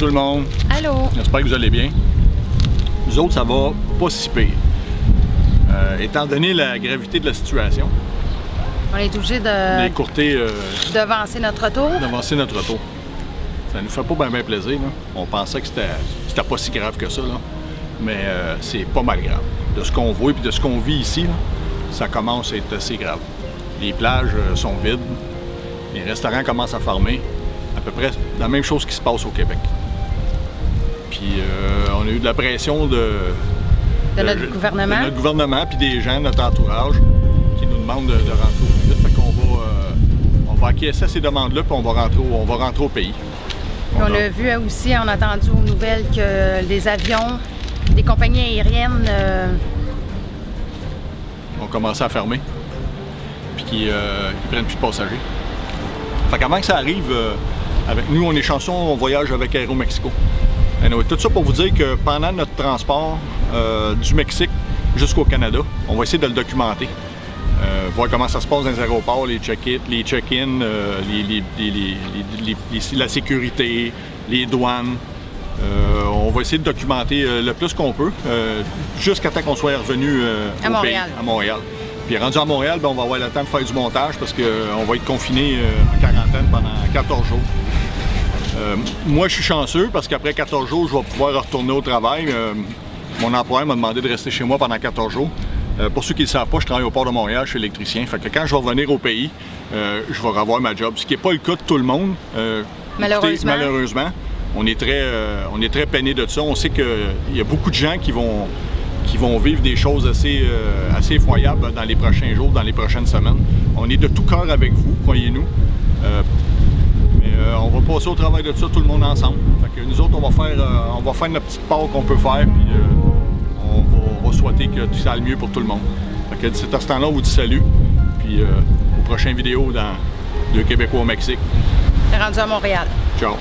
tout le monde. Allô. J'espère que vous allez bien. Nous autres, ça va pas si pire. Étant donné la gravité de la situation, On est obligé de d'écourter, devancer notre retour. d'avancer notre retour. Ça nous fait pas bien plaisir. Là. On pensait que c'était pas si grave que ça, là. Mais c'est pas mal grave. De ce qu'on voit et de ce qu'on vit ici, là, ça commence à être assez grave. Les plages sont vides, les restaurants commencent à fermer. À peu près la même chose qui se passe au Québec. Puis on a eu de la pression de notre gouvernement. De notre gouvernement puis des gens, notre entourage, qui nous demandent de rentrer au plus vite. Fait qu'on va acquiescer à ces demandes-là puis on va rentrer au pays. Puis on a vu aussi, on a entendu aux nouvelles que les avions des compagnies aériennes ont commencé à fermer puis qu'ils prennent plus de passagers. Fait qu'avant que ça arrive, avec nous, on est chanceux, on voyage avec Aéromexico. Anyway, tout ça pour vous dire que pendant notre transport du Mexique jusqu'au Canada, on va essayer de le documenter. Voir comment ça se passe dans les aéroports, les check-in, la sécurité, les douanes. On va essayer de documenter le plus qu'on peut jusqu'à temps qu'on soit revenu à Montréal. À Montréal. Puis rendu à Montréal, ben, on va avoir le temps de faire du montage parce qu'on va être confiné en quarantaine pendant 14 jours. Moi, je suis chanceux parce qu'après 14 jours, je vais pouvoir retourner au travail. Mon employeur m'a demandé de rester chez moi pendant 14 jours. Pour ceux qui ne le savent pas, je travaille au port de Montréal, je suis électricien. Fait que quand je vais revenir au pays, je vais revoir ma job. Ce qui n'est pas le cas de tout le monde. Malheureusement. Malheureusement, on est très peiné de ça. On sait qu'il y a beaucoup de gens qui vont vivre des choses assez effroyables dans les prochains jours, dans les prochaines semaines. On est de tout cœur avec vous, croyez-nous. On va passer au travail de ça tout le monde ensemble. Fait que nous autres, on va faire notre petite part qu'on peut faire, puis on va souhaiter que ça aille mieux pour tout le monde. Fait que d'ici à ce temps-là, on vous dit salut, puis aux prochaines vidéos dans Deux Québécois au Mexique. Rendu à Montréal. Ciao!